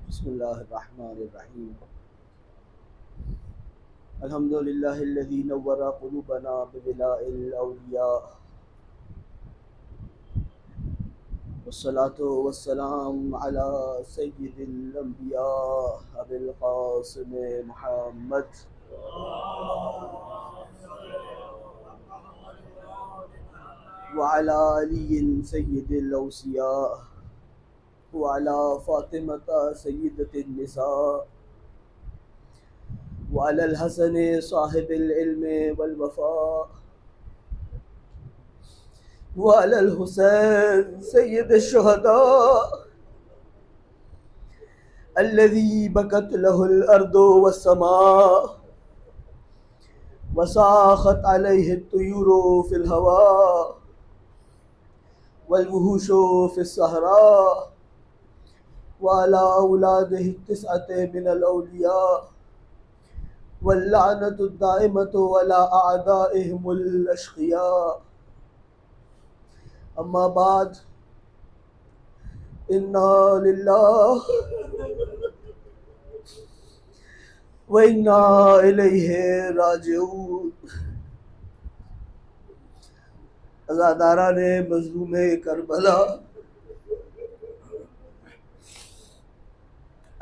बिस्मिल्लाहिर्रहमानिर्रहीम। अल्हम्दुलिल्लाहिल्लज़ी नव्वरा क़ुलूबना बिविलाइल औलिया वस्सलातु वस्सलाम अला सय्यिदिल अंबिया अबिल क़ासिम मुहम्मद व अला अली सय्यिदिल औसिया व अला फ़ातिमता सय्यिदतिन निसा व अलल हसन साहिबिल इल्म वल वफ़ा व अलल हुसैन सय्यिदिश शुहदा अल्लज़ी बकत लहुल अर्दु वस्समा व साख़त अलैहि तुयूरु फ़िल हवा वल वुहूशु फ़िस सहरा व अला औलादिहि तिस्अति मिनल औलिया वल्लअनतु दाइमतु अला अअदाइहिमुल अश्क़िया। अम्मा बाद, इन्ना लिल्लाहि व इन्ना इलैहि राजिऊन। अज़ादारा ने मज़लूमे करबला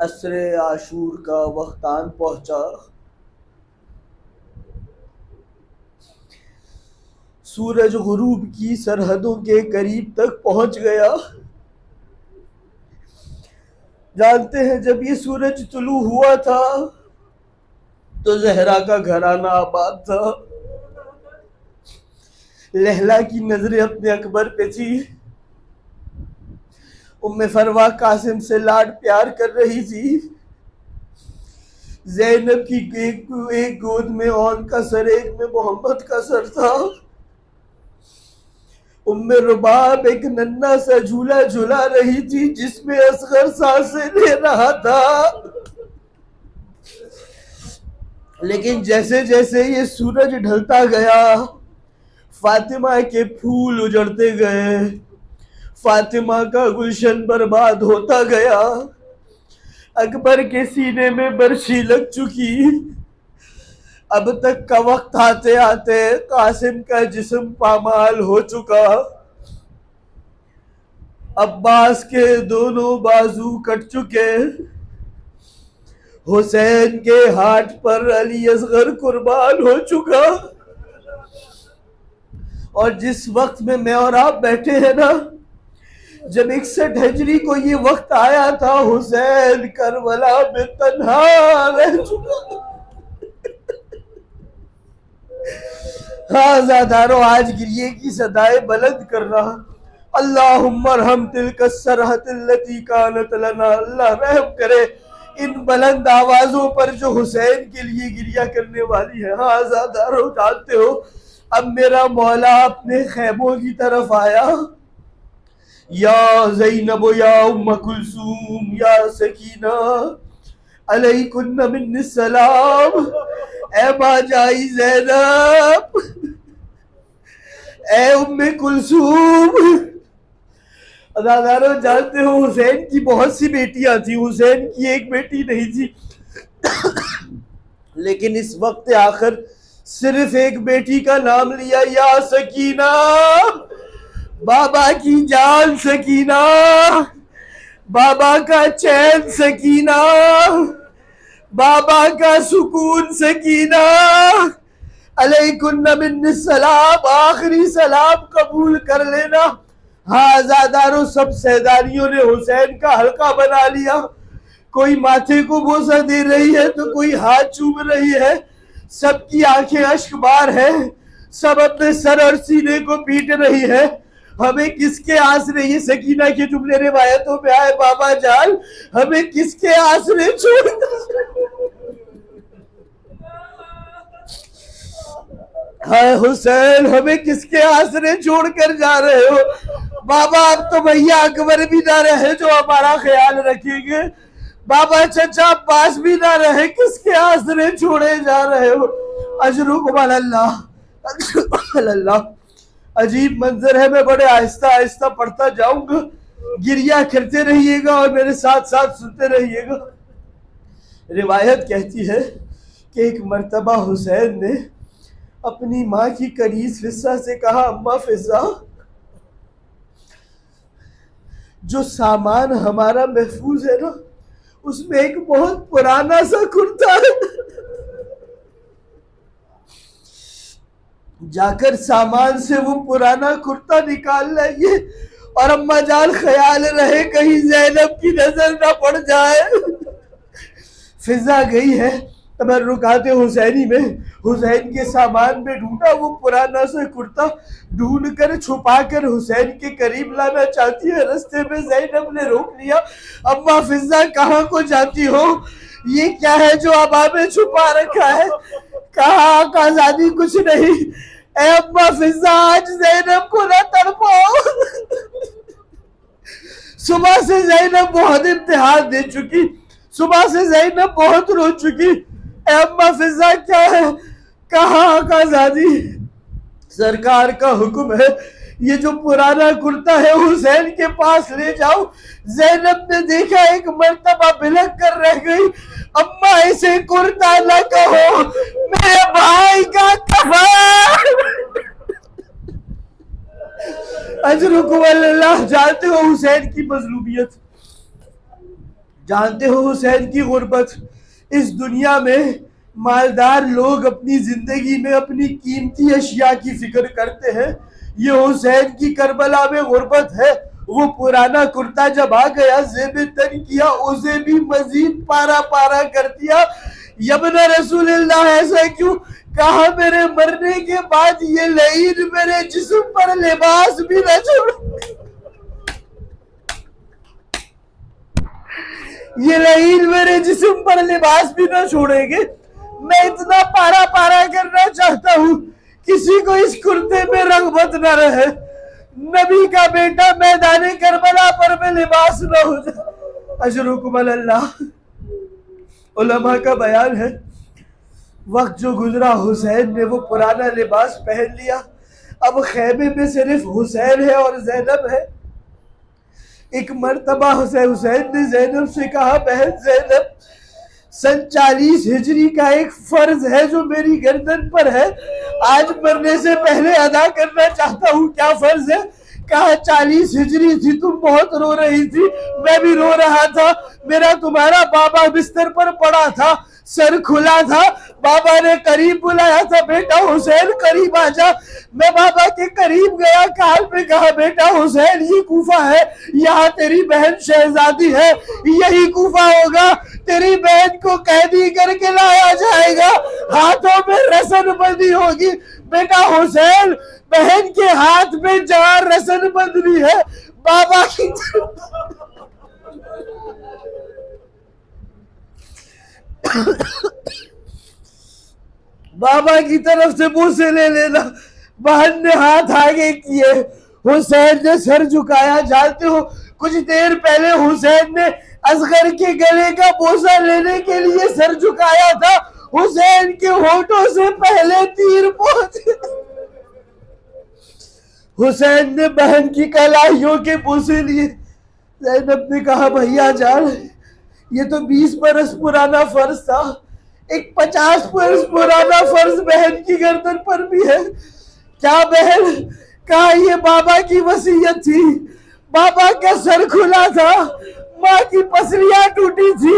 असरे आशूर का वक़्तान पहुँचा। सूरज गुरूब की सरहदों के करीब तक पहुँच गया। जानते हैं, जब ये सूरज तुलू हुआ था तो ज़हरा का घराना आबाद था। लहला की नजरें अपने अकबर पे थी। उम्मे फरवा कासिम से लाड प्यार कर रही थी। ज़ैनब की एक गोद में औन का सर, एक में मोहम्मद का सर था। उम्मे रुबाब एक नन्हा सा झूला झूला रही थी जिसमें असगर सांसें ले रहा था। लेकिन जैसे जैसे ये सूरज ढलता गया, फातिमा के फूल उजड़ते गए, फातिमा का गुलशन बर्बाद होता गया। अकबर के सीने में बर्छी लग चुकी। अब तक का वक्त आते आते कासिम का जिस्म पामाल हो चुका। अब्बास के दोनों बाजू कट चुके। हुसैन के हाथ पर अली असगर कुर्बान हो चुका। और जिस वक्त में मैं और आप बैठे हैं ना, जब 61 हिजरी को ये वक्त आया था, हुसैन करबला में तन्हा रह चुका। हाँ ज़ादारो, आज गिरिए की सदाएं बुलंद कर रहा। अल्लाहुम्मा रहम तिल्का सरहतिल्लती कानत लना। अल्लाह रहम करे इन बुलंद आवाजों पर जो हुसैन के लिए गिरिया करने वाली है। हाँ ज़ादारो, जानते हो, अब मेरा मौला अपने खैमों की तरफ आया। या ज़ैनब या उम्म कुलसूम या सकीना अलैकुन्ना मिन्निस सलाम। ए बाजाई ज़ैनब, ए उम्मे कुलसूम। अदादारो, जानते हो, हुसैन की बहुत सी बेटियां थी, हुसैन की एक बेटी नहीं थी। लेकिन इस वक्त आखिर सिर्फ एक बेटी का नाम लिया। या सकीना, बाबा की जान सकीना, बाबा का चैन सकीना, बाबा का सुकून सकीना, अलैकुन्ना मिन्निस सलाम। आखिरी सलाम कबूल कर लेना। हाँ ज़ादारो, सब सैदानियों ने हुसैन का हल्का बना लिया। कोई माथे को बोसा दे रही है तो कोई हाथ चूम रही है। सबकी आंखें अश्क बार है। सब अपने सर और सीने को पीट रही है। हमें किसके आसरे, ये सकीना के जुमले रिवायतों में आए, बाबा जान हमें किसके आसरे छोड़। हाय हुसैन, हमें किसके आसरे छोड़कर जा रहे हो? बाबा, अब तो भैया अकबर भी ना रहे जो हमारा ख्याल रखेंगे। बाबा चचा अब्बास भी ना रहे, किसके आसरे छोड़े जा रहे हो? अजरुकुम अल्लाह, अजरुकुम अल्लाह। अजीब मंजर है। मैं बड़े आहिस्ता आहिस्ता पढ़ता जाऊंगा गिरिया करते रहिएगा और मेरे साथ साथ सुनते रहिएगा। रिवायत कहती है कि एक मर्तबा हुसैन ने अपनी माँ की कनीज फिजा से कहा, अम्मा फिजा, जो सामान हमारा महफूज है ना, उसमें एक बहुत पुराना सा कुर्ता है, जाकर सामान से वो पुराना कुर्ता निकाल लाइए। और अम्मा जान ख्याल रहे कहीं ज़ैनब की नजर ना पड़ जाए। फिजा गई है तबर्रुकाते हुसैनी में, हुसैन के सामान में ढूंढा वो पुराना सा कुर्ता, ढूंढ कर छुपा कर हुसैन के करीब लाना चाहती है। रास्ते में ज़ैनब ने रोक लिया। अम्मा फिजा कहाँ को जाती हो? ये क्या है जो अबा में छुपा रखा है? कहा आजादी कुछ नहीं। ए अम्मा फिजा, आज ज़ैनब को ना तड़पाओ। सुबह से ज़ैनब बहुत इम्तिहान दे चुकी, सुबह से ज़ैनब बहुत रो चुकी। अम्मा फिजा क्या है? कहा आजादी, सरकार का हुक्म है ये जो पुराना कुर्ता है हुसैन के पास ले जाओ। ज़ैनब ने देखा एक मर्तबा बिलक कर रह गई। अम्मा इसे कुर्ता न कहो, मेरे भाई का कफन। अजरुकुम अल्लाह। जानते हो हुसैन की मजलूमियत, जानते हो हुसैन की गुर्बत। इस दुनिया में मालदार लोग अपनी जिंदगी में अपनी कीमती अशिया की फिक्र करते हैं, ये हुसैन की करबला में गुर्बत है। वो पुराना कुर्ता जब आ गया, ज़ेब तन किया, उसे भी मजीद पारा पारा कर दिया। यबना रसूलुल्लाह, ऐसा क्यों? कहा मेरे मरने के बाद ये लईन मेरे जिस्म पर लिबास भी न छोड़, ये लईन मेरे जिस्म पर लिबास भी न छोड़ेंगे। मैं इतना पारा पारा करना चाहता हूँ किसी को इस कुर्ते में रग़बत न रहे। नबी का बेटा मैदाने करबला पर में लिबास न हो जाए। अजरुकुम अल्लाह। उलमा का बयान है, वक्त जो गुजरा हुसैन ने वो पुराना लिबास पहन लिया। अब खैमे में सिर्फ हुसैन है और ज़ैनब है। एक मर्तबा हुसैन ने ज़ैनब से कहा, बहन ज़ैनब, सन 40 हिजरी का एक फर्ज है जो मेरी गर्दन पर है, आज मरने से पहले अदा करना चाहता हूँ। क्या फर्ज है? कहा 40 हिजरी थी, तुम बहुत रो रही थी, मैं भी रो रहा था। मेरा तुम्हारा बाबा बिस्तर पर पड़ा था, सर खुला था, बाबा ने करीब बुलाया था, बेटा हुसैन करीब आ जा। मैं बाबा के करीब गया, काल पे कहा, बेटा हुसैन ये कूफा है, यहाँ तेरी बहन शहजादी है, यही कूफा होगा, तेरी बहन को कैदी करके लाया जाएगा, हाथों में रसन बंदी होगी। बेटा हुसैन, बहन के हाथ में जहाँ रसन बंधनी है, बाबा की बाबा की तरफ से मुंह से ले लेना। बहन ने हाथ आगे किए, हुसैन ने सर झुकाया। जानते हो कुछ देर पहले हुसैन ने असगर के गले का बोसा लेने के लिए सर झुकाया था, हुसैन के होठों से पहले तीर पहुंचे। हुसैन ने बहन की कलाइयों के बोसे लिए। ज़ैनब ने कहा, भैया जान, ये तो 20 बरस पुराना फर्ज था, एक 50 बरस पुराना फर्ज बहन की गर्दन पर भी है। क्या बहन? कहा ये बाबा की वसीयत थी, बाबा का सर खुला था, माँ की पसलियां टूटी थी,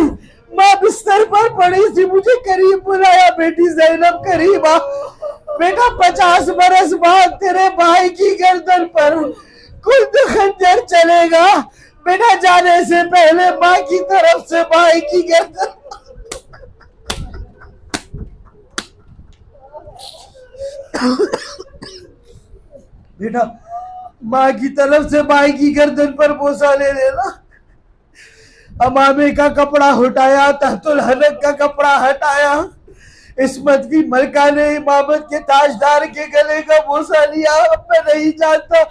माँ बिस्तर पर पड़ी थी, मुझे करीब बुलाया, बेटी ज़ैनब करीब आ। बेटा 50 बरस बाद तेरे भाई की गर्दन पर खुद खंजर चलेगा। बेटा जाने से पहले माँ की तरफ से भाई की गर्दन बेटा माँ की तरफ से भाई की गर्दन पर बोसा ले लेना। अमामे का कपड़ा हटाया, तहतुल हनक का कपड़ा हटाया, इस्मत की मलका ने इमामत के ताजदार के गले का बोसा लिया। अब मैं नहीं जानता,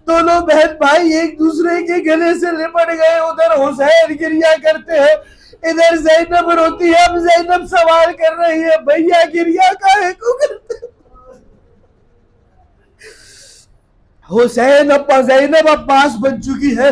दोनों बहन भाई एक दूसरे के गले से लिपट गए। उधर हुसैन गिरिया करते हैं, इधर ज़ैनब रोती है। अब ज़ैनब सवाल कर रही है, भैया गिरिया काहे को करते? हुसैन अब ज़ैनब अब्बास बन चुकी है।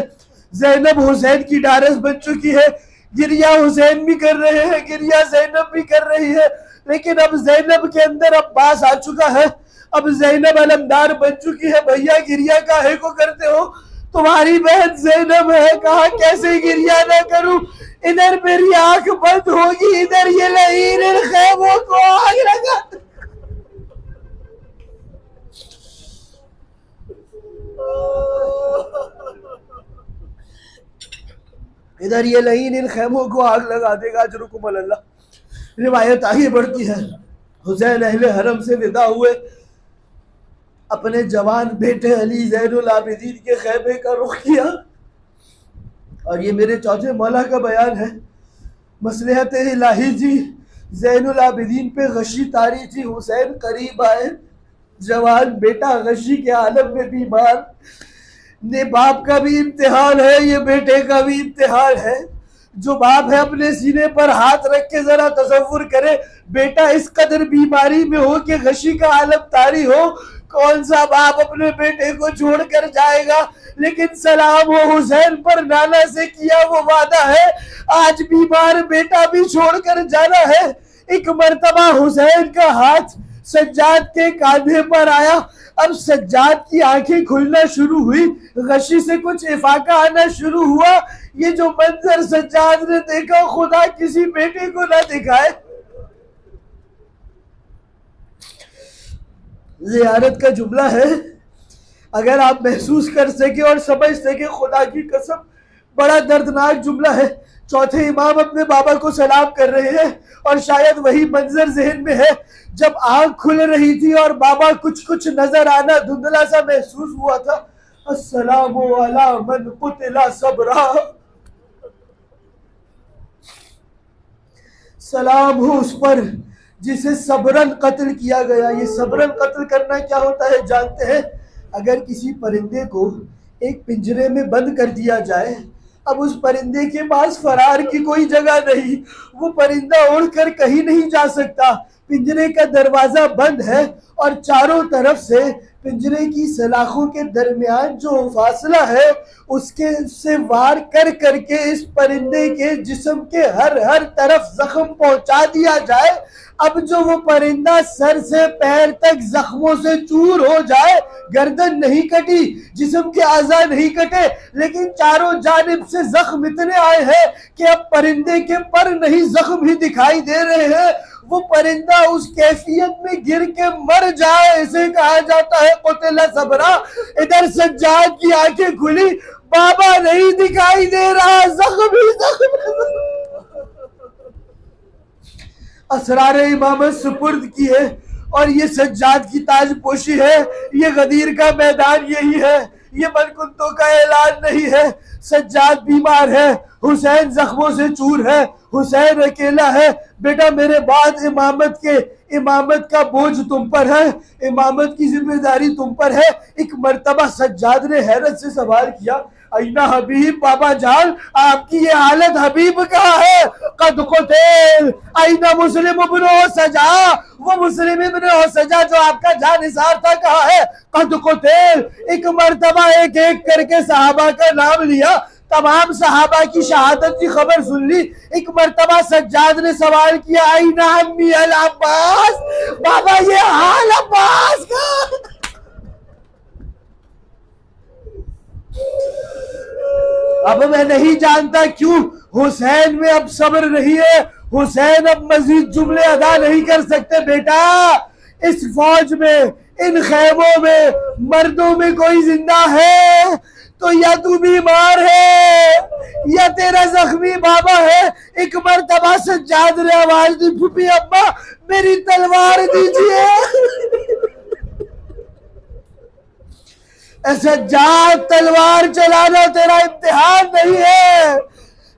जैनब हुसैन की डारस बन चुकी है, गिरिया हुसैन भी कर रहे हैं, गिरिया जैनब भी कर रही है, लेकिन अब जैनब के अंदर अब्बास आ चुका है, अब जैनब अलमदार बन चुकी है। भैया गिरिया काहे को करते हो, तुम्हारी बहन जैनब है, कहा कैसे गिरिया ना करूं, इधर मेरी आंख बंद होगी, इधर ये लहीन खैमों को आग लगा। इधर ये लहीन इन खैमों को आग लगा देगा। अजरुकुम अल्लाह। रिवायत आगे बढ़ती है, हुसैन अहले हरम से विदा हुए, अपने जवान बेटे अली ज़ैनुल आबिदीन के खैमे का रुख किया। और ये मेरे चौथे मौला का बयान है, मसलहत इलाही जी ज़ैनुल आबिदीन पे गशी तारी थी। हुसैन करीब आए, जवान बेटा गशी के आलम में बीमार, ने बाप का भी इम्तिहान है, ये बेटे का भी इम्तिहान है। जो बाप है अपने सीने पर हाथ रख के जरा तसव्वुर करे, बेटा इस कदर बीमारी में हो कि गशी का आलम तारी हो, कौन सा बाप अपने बेटे को छोड़कर जाएगा। लेकिन सलाम हो हुसैन पर, नाना से किया वो वादा है, आज बीमार बेटा भी छोड़कर जाना है। एक मर्तबा हुसैन का हाथ सज्जाद के कांधे पर आया, अब सज्जाद की आंखें खुलना शुरू हुई, गशी से कुछ इफाका आना शुरू हुआ। ये जो मंजर सज्जाद ने देखा, खुदा किसी बेटे को ना दिखाए। ज़ियारत का जुमला है, अगर आप महसूस कर सके और समझ सके, खुदा की कसम बड़ा दर्दनाक जुमला है। चौथे इमाम अपने बाबा को सलाम कर रहे हैं और शायद वही मंजर जहन में है जब आंख खुल रही थी और बाबा कुछ कुछ नजर आना धुंधला सा महसूस हुआ था। अस्सलामु अला मन कुतिला सबरा, सलाम हो उस पर जिसे सबरन कत्ल किया गया। ये सबरन कत्ल करना क्या होता है जानते हैं? अगर किसी परिंदे को एक पिंजरे में बंद कर दिया जाए, अब उस परिंदे के पास फरार की कोई जगह नहीं, वो परिंदा उड़कर कहीं नहीं जा सकता, पिंजरे का दरवाजा बंद है और चारों तरफ से पिंजरे की सलाखों के दरमियान जो फासला है उसके से वार कर करके इस परिंदे के जिस्म के हर हर तरफ जख्म पहुंचा दिया जाए। अब जो वो परिंदा सर से पैर तक जख्मों से चूर हो जाए, गर्दन नहीं कटी, जिस्म के आज़ा नहीं कटे, लेकिन चारों जानिब से जख्म इतने आए हैं कि अब परिंदे के पर नहीं जख्म ही दिखाई दे रहे हैं। वो परिंदा उस कैफियत में गिर के मर जाए, इसे कहा जाता है कुतिला सबरा। इधर सज्जाद की आंखें खुली, बाबा नहीं दिखाई दे रहा, जख्म ही जख्म। असरार इमामत सुपुर्द की है और ये सज्जाद की ताजपोशी है, ये गदीर का मैदान यही है, ये मनकुंतों का ऐलान नहीं है। सज्जाद बीमार है, हुसैन जख्मों से चूर है, हुसैन अकेला है। बेटा मेरे बाद इमामत का बोझ तुम पर है, इमामत की जिम्मेदारी तुम पर है। एक मर्तबा सज्जाद ने हैरत से सवाल किया, ऐना हबीब, बाबा जान आपकी ये हालत, हबीब कहाँ है? कद कुतिल। ऐना मुस्लिम इब्न सजा, वो मुस्लिम इब्न सजा जो आपका जानिसार था, कहाँ है? कद कुतिल। एक मर्तबा एक एक करके सहाबा का नाम लिया, तमाम सहाबा की शहादत की खबर सुन ली। एक मर्तबा सज्जाद ने सवाल किया, ऐना अम्मी अल अब्बास, बाबा ये हाल अब्बास का। अब मैं नहीं जानता क्यों हुसैन में अब सब्र नहीं है, हुसैन अब मजीद जुमले अदा नहीं कर सकते। बेटा इस फौज में, इन खैमों में, मर्दों में कोई जिंदा है तो या तू बीमार है या तेरा जख्मी बाबा है। एक मर्तबा सज्जाद ने आवाज दी, फूफी अम्मा मेरी तलवार दीजिए। सज्जाद तलवार चलाना तेरा इम्तिहान नहीं है,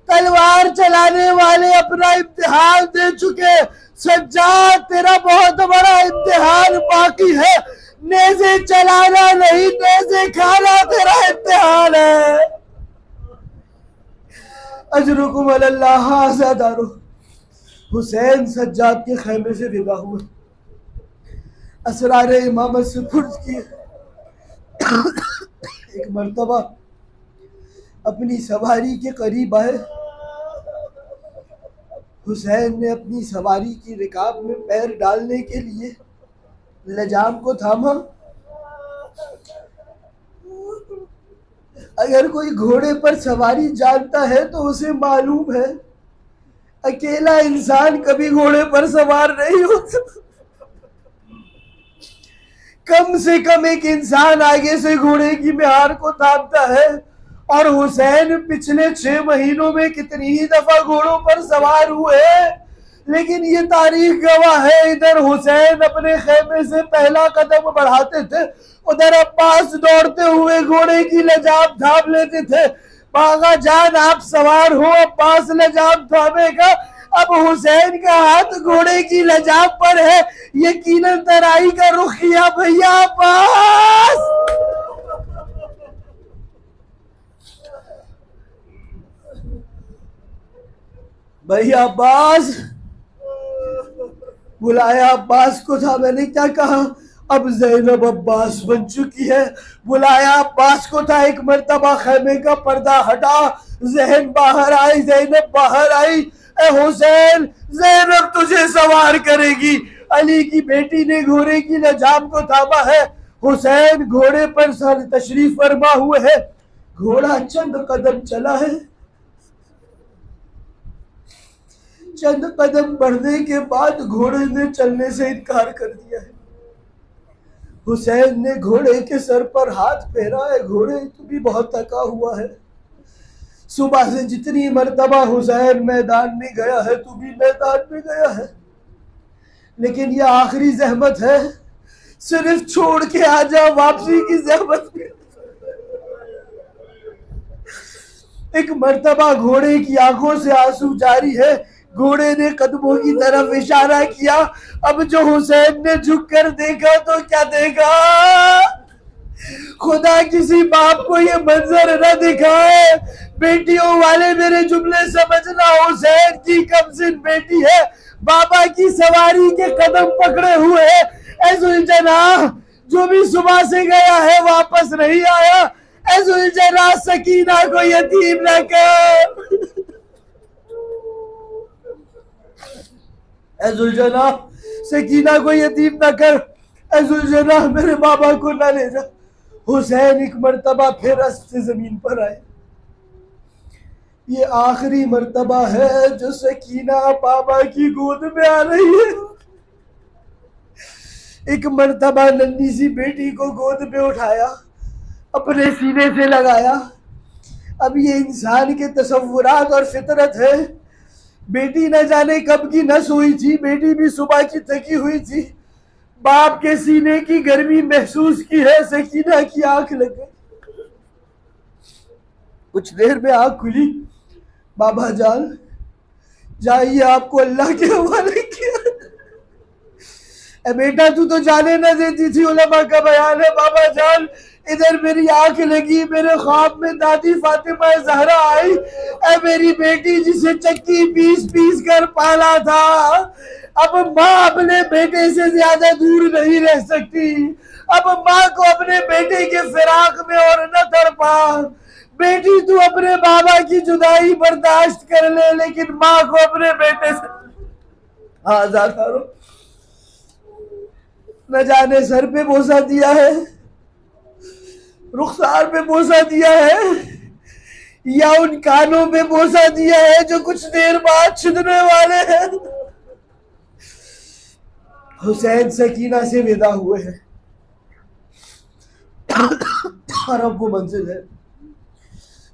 तलवार चलाने वाले अपना इम्तिहान दे चुके। सज्जाद तेरा बहुत बड़ा इम्तिहान बाकी है, नेज़े चलाना नहीं नेज़े खाना तेरा इम्तिहान है। अजरुकुम अल्लाह आज़ादारो। हुसैन सज्जाद के खैमे से विदा हुए, असरार इमामत से फुर्ज किए। एक मर्तबा अपनी सवारी के करीब आए। हुसैन ने अपनी सवारी की रिकाब में पैर डालने के लिए लजाम को थामा। अगर कोई घोड़े पर सवारी जानता है तो उसे मालूम है अकेला इंसान कभी घोड़े पर सवार नहीं होता। कम से कम एक इंसान आगे से घोड़े की मेहार को थामता है। और हुसैन पिछले 6 महीनों में कितनी ही दफा घोड़ों पर सवार हुए, लेकिन ये तारीख गवाह है, इधर हुसैन अपने खेमे से पहला कदम बढ़ाते थे, उधर अब्बास दौड़ते हुए घोड़े की लजाम थाम लेते थे। बागा जान आप सवार हो, अब्बास लजाम थामेगा। अब हुसैन का हाथ घोड़े की लजाम पर है, यकीनन तराई का रुख किया भैया अब्बास। भैया अब्बास बुलाया, अब्बास को था। मैंने क्या कहा, अब ज़ैनब अब्बास बन चुकी है। बुलाया अब्बास को था। एक मर्तबा खेमे का पर्दा हटा, ज़हन बाहर आई, ज़ैनब बाहर आई। ए हुसैन, ज़ैनब तुझे सवार करेगी। अली की बेटी ने घोड़े की लजाम को थामा है। हुसैन घोड़े पर सर तशरीफ फरमा हुए है। घोड़ा चंद कदम चला है। चंद कदम बढ़ने के बाद घोड़े ने चलने से इनकार कर दिया है। हुसैन ने घोड़े के सर पर हाथ फेरा है। घोड़े तू भी बहुत थका हुआ है। सुबह से जितनी मर्तबा हुसैन मैदान में गया है, तू भी मैदान में गया है, लेकिन यह आखिरी जहमत है। सिर्फ छोड़ के आ जा, वापसी की जहमत भी। एक मर्तबा घोड़े की आंखों से आंसू जारी है। घोड़े ने कदमों की तरफ इशारा किया। अब जो हुसैन ने झुक कर देखा तो क्या देखा, खुदा किसी बाप को ये मंजर न दिखाए। बेटियों वाले मेरे जुमले समझना, हुसैन की कमसिन बेटी है, बाबा की सवारी के कदम पकड़े हुए है। ऐ जुलजनाह, जो भी सुबह से गया है वापस नहीं आया। ऐ जुलजनाह, सकीना को यतीम न कर। ऐ जुलजनाह, सकीना को यतीम न कर। ऐ जुलजनाह, मेरे बाबा को न ले जा। हुसैन एक मर्तबा फिर से जमीन पर आए। ये आखिरी मर्तबा है जो सकीना बाबा की गोद में आ रही है। एक मर्तबा नन्ही सी बेटी को गोद में उठाया, अपने सीने से लगाया। अब ये इंसान के तसव्वुरात और फितरत है। बेटी न जाने कब की नस हुई थी, बेटी भी सुबह की थकी हुई थी। बाप के सीने की गर्मी महसूस की है। सकीना की आंख लग गई। कुछ देर में आंख खुली। बाबा जान जाइए, आपको अल्लाह के हवाले किया। ए बेटा, तू तो जाने न देती थी, उलमा का बयान है। बाबा जान, इधर मेरी आंख लगी, मेरे ख्वाब में दादी फातिमा ज़हरा आई। ए मेरी बेटी जिसे चक्की पीस पीस कर पाला था, अब माँ अपने बेटे से ज्यादा दूर नहीं रह सकती। अब माँ को अपने बेटे के फिराक में और न तड़पा। बेटी तू अपने बाबा की जुदाई बर्दाश्त कर ले, लेकिन माँ को अपने बेटे से आजाद करो। न जाने सर पे बोसा दिया है, रुखसार पे बोसा दिया है, या उन कानों पे बोसा दिया है जो कुछ देर बाद छिदने वाले हैं। हुसैन सकीना से विदा हुए हैं और अब वो मंजिल है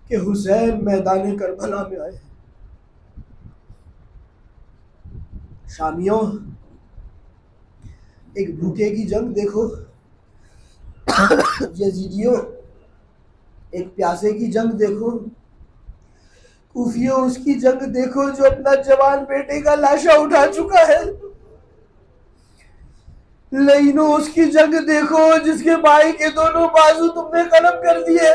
कि हुसैन मैदान करबला में आए। शामियों, एक भूखे की जंग देखो। यजीदियों, एक प्यासे की जंग देखो। कूफियों, उसकी जंग देखो जो अपना जवान बेटे का लाशा उठा चुका है। लईनो, उसकी जंग देखो जिसके भाई के दोनों बाजू तुमने कलम कर दिए।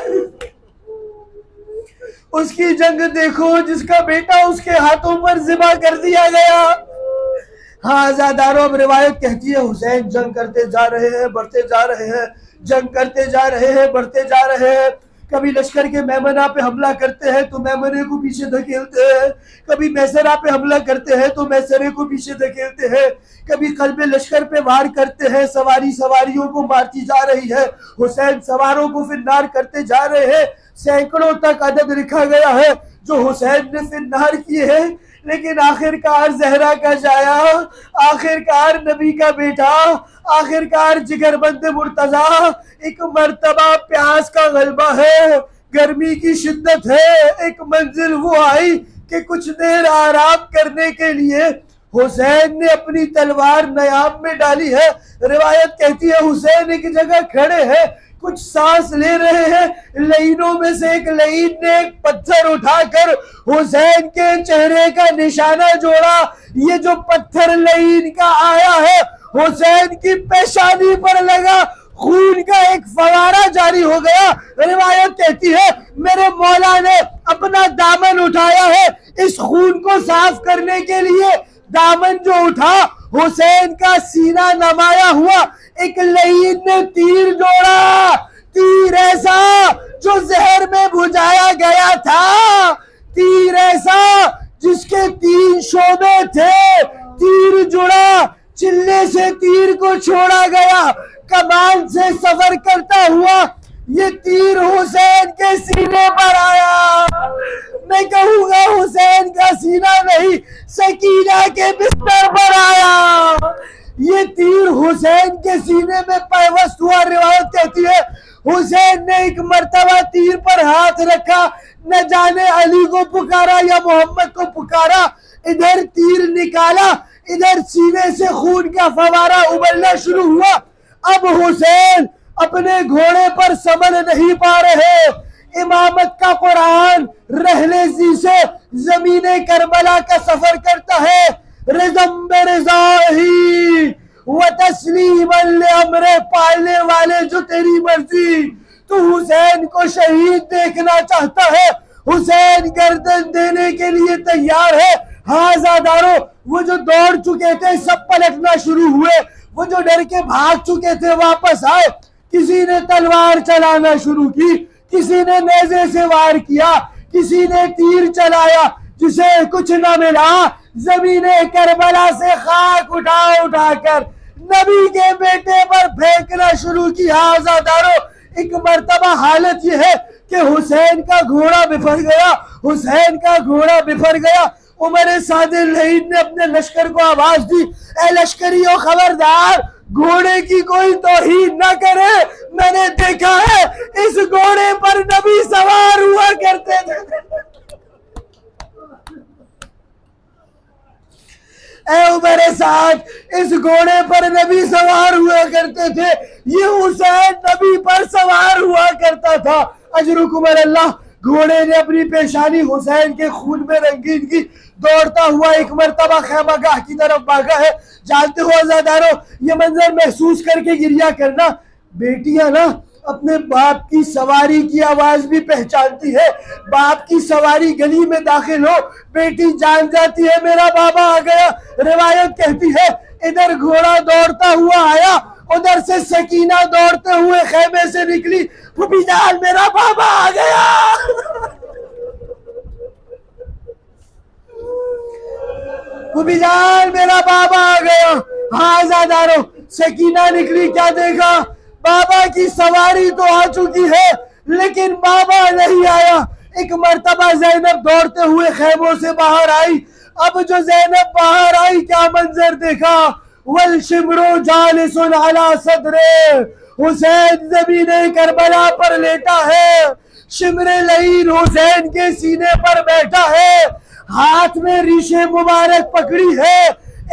उसकी जंग देखो जिसका बेटा उसके हाथों पर ज़िबा कर दिया गया। हाँ आजादारों, अब रिवायत कहती है हुसैन जंग करते जा रहे हैं, बढ़ते जा रहे हैं, जंग करते जा रहे हैं, बढ़ते जा रहे हैं। कभी लश्कर के मेमना पे हमला करते हैं तो मेमने को पीछे धकेलते हैं, कभी मैसरा पे हमला करते हैं तो मैसरे को पीछे धकेलते हैं, कभी कल्बे लश्कर पे वार करते हैं, सवारियों को मारती जा रही है, हुसैन सवारों को फिन्नार करते जा रहे हैं। सैकड़ों तक अदद लिखा गया है जो हुसैन ने फिन्नार किए हैं, लेकिन आखिरकार जहरा का जाया, आखिरकार नबी का बेटा, आखिरकार जिगरबंद मुर्तजा, एक मर्तबा प्यास का गलबा है, गर्मी की शिद्दत है, एक मंजिल वो आई कि कुछ देर आराम करने के लिए हुसैन ने अपनी तलवार नयाब में डाली है। रिवायत कहती है हुसैन एक जगह खड़े हैं, कुछ सांस ले रहे हैं, लईनों में से एक लईन ने एक पत्थर उठाकर हुसैन के चेहरे का निशाना जोड़ा। ये जो पत्थर लईन का आया है हुसैन की पेशानी पर लगा, खून का एक फवारा जारी हो गया। रिवायत कहती है मेरे मौला ने अपना दामन उठाया है इस खून को साफ करने के लिए। दामन जो उठा, हुसैन का सीना नमाया हुआ, एक लईन ने तीर जोड़ा, तीर ऐसा जो जहर में बुझाया गया था, तीर ऐसा जिसके 3 शोबे थे, तीर जुड़ा, चिल्ले से तीर को छोड़ा गया, कमान से सफर करता हुआ ये तीर हुसैन के सीने पर आया। मैं कहूंगा हुसैन का सीना नहीं, सकीना के बिस्तर पर आया। ये तीर हुसैन के सीने में पैवस्त हुआ। रिवायत कहती है हुसैन ने एक मर्तबा तीर पर हाथ रखा, न जाने अली को पुकारा या मोहम्मद को पुकारा, इधर तीर निकाला, इधर सीने से खून का फवारा उबलना शुरू हुआ। अब हुसैन अपने घोड़े पर संभल नहीं पा रहे। इमामत का कुरान रहले जी से जमीने करबला का सफर करता है। रिज़म बेरिज़ाही व तस्लीमन अमरे, पालने वाले जो तेरी मर्जी। तू हुसैन को शहीद देखना चाहता है, हुसैन गर्दन देने के लिए तैयार है। हाजादारों, वो जो दौड़ चुके थे सब पलटना शुरू हुए, वो जो डर के भाग चुके थे वापस आए। किसी ने तलवार चलाना शुरू की, किसी ने नेज़े से वार किया, किसी ने तीर चलाया, जिसे कुछ न मिला जमीने करबला से खाक उठाकर नबी के बेटे पर फेंकना शुरू किया। आजादारों, एक मर्तबा हालत यह है कि हुसैन का घोड़ा बिफर गया, हुसैन का घोड़ा बिफर गया। उमर सादिल लईन ने अपने लश्कर को आवाज दी, ए लश्करियों खबरदार, घोड़े की कोई तौहीन न करे। मैंने देखा है इस घोड़े पर नबी सवार हुआ करते थे। ए उमर साद, इस घोड़े पर नबी सवार हुआ करते थे, ये हुसैन नबी पर सवार हुआ करता था। अजरुकुम अल्लाह। घोड़े ने अपनी पेशानी हुसैन के खून में रंगीन की, दौड़ता हुआ एक मर्तबा खैमागाह की तरफ भागा है। जानते हो आजादारों, ये मंजर महसूस करके गिरिया करना। बेटियां ना अपने बाप की सवारी की आवाज भी पहचानती है। बाप की सवारी गली में दाखिल हो, बेटी जान जाती है मेरा बाबा आ गया। रिवायत कहती है इधर घोड़ा दौड़ता हुआ आया, उधर से सकीना दौड़ते हुए खेमे से निकली, फूफी जान मेरा बाबा आ गया। फूफी जान मेरा बाबा आ गया। हाँ आजादारों, सकीना निकली, क्या देखा, बाबा की सवारी तो आ चुकी है लेकिन बाबा नहीं आया। एक मर्तबा जैनब दौड़ते हुए खैमों से बाहर आई। अब जो जैनब बाहर आई, क्या मंजर देखा, वल शिमरो जालिसुन अला सदरे, हुसैन ज़मीने करबला पर लेटा है, शिमरे लईन हुसैन के सीने पर बैठा है, हाथ में रीशे मुबारक पकड़ी है,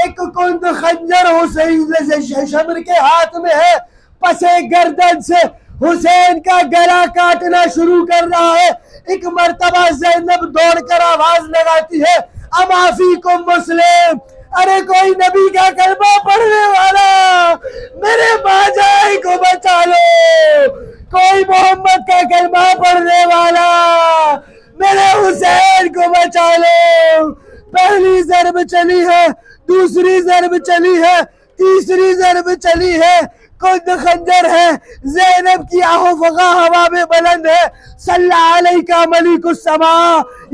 एक कुंद खंजर हुसैन शिमर के हाथ में है, पसे गर्दन से हुसैन का गला काटना शुरू कर रहा है। एक मर्तबा जैनब दौड़कर आवाज लगाती है, अमाफी को मुस्लिम, अरे कोई नबी का कलमा पढ़ने वाला, मेरे बाजाई को बचा लो, कोई मोहम्मद का कलमा पढ़ने वाला, मेरे हुसैन को बचा लो। पहली जरब चली है, दूसरी जरब चली है, तीसरी जरब चली है, खुद खंजर है, ज़ैनब की आहो फगा हवा में बुलंद है। सल्लल्लाहु अलैका मलिकुस समा,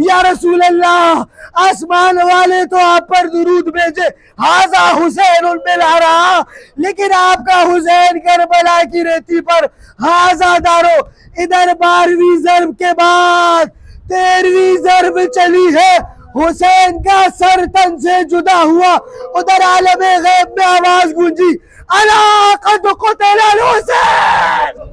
या रसूल अल्लाह, आसमान वाले तो आप पर दुरूद भेजे, हाजा हुसैन उनमें ला रहा, लेकिन आपका हुसैन करबला की रेती पर हाजा दारो। इधर 12वीं ज़र्ब के बाद 13वीं ज़र्ब चली है, हुसैन का सर तन से जुदा हुआ। उधर आलमे गैब में आवाज गूंजी, अला क़द क़ुतिल हुसैन।